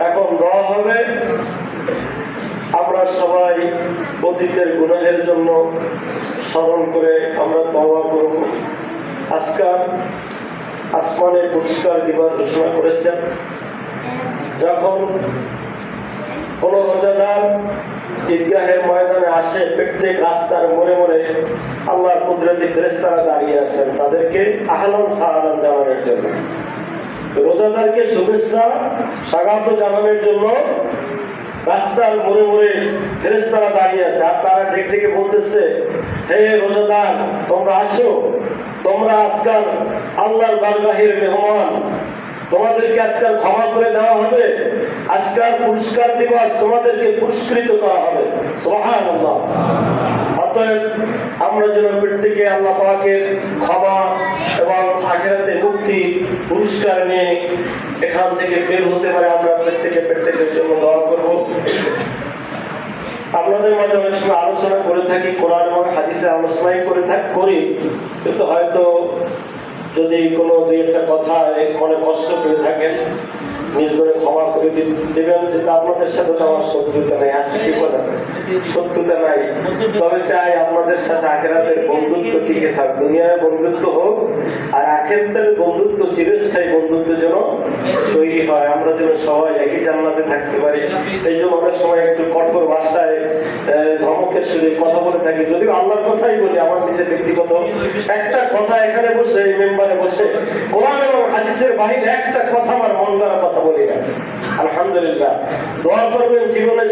এখন দোয়া হবে। আমরা সবাই অতীতের গুনাহের জন্য স্মরণ করে আমরা তওবা করব। আজকাল আসমানে পুরস্কার দিবার ঘোষণা করেছেন। যখন কোন রোজাদার ঈদগাহের ময়দানে আসে, প্রত্যেক রাস্তার মোড়ে মোড়ে আল্লাহর কুদরতি ফেরেশতারা দাঁড়িয়ে আছেন তাদেরকে আহলান সাহলান জানানোর জন্য, রোজাদারকে শুভেচ্ছা স্বাগত জানানোর জন্য রাস্তার মোড়ে মোড়ে ফেরেশতারা দাঁড়িয়ে আছে। আর তারা ডেকে ডেকে বলতেছে, হে রোজাদার, তোমরা আসো, তোমরা আজকাল আল্লাহর বারগাহের মেহমান, তোমাদেরকে আজকাল ক্ষমা করে দেওয়া হবে, আজকাল পুরস্কার দিবস, তোমাদেরকে পুরস্কৃত করা হবে। সুবহানাল্লাহ। অতএব আমরা যেন প্রত্যেকে আল্লাহ পাকের ক্ষমা এবং আখিরাতে মুক্তি পুরস্কার নিয়ে এখান থেকে বের হতে পারে, আমরা প্রত্যেকের জন্য দোয়া করব। আপনাদের মাঝে অনেক সময় আলোচনা করে থাকি, কোরআন এবং হাদিসে আলোচনাই করি, কিন্তু হয়তো যদি কোনো দুই একটা কথা মনে কষ্ট পেয়ে থাকেন, নিজ করে ক্ষমা করে দেবেন। যেটা আপনাদের সাথে তো আমার শত্রুতা নেই, আজকে কি বলে শত্রুতা নাই, তবে চাই আপনাদের সাথে আখিরাতের বন্ধুত্ব টিকে থাক। দুনিয়ায় বন্ধুত্ব হোক, আর আখিরাতের বন্ধুত্ব চিরস্থায়ী বন্ধুত্ব যেন তৈরি হয়, আমরা যেন সবাই একই জান্নাতে থাকতে পারি। এই জন্য অনেক সময় একটু কঠোর ভাষায় ধমকের সুরে কথা বলে থাকি, যদিও আল্লাহর কথাই বলি। আমার নিজের ব্যক্তিগত একটা কথা এখানে বসে, এই মেম্বারে বসে কোরআন এবং হাদিসের বাহিরে একটা কথা আমার মন গড়া কথা বলি না। আলহামদুলিল্লাহ। দোয়া করবেন জীবনে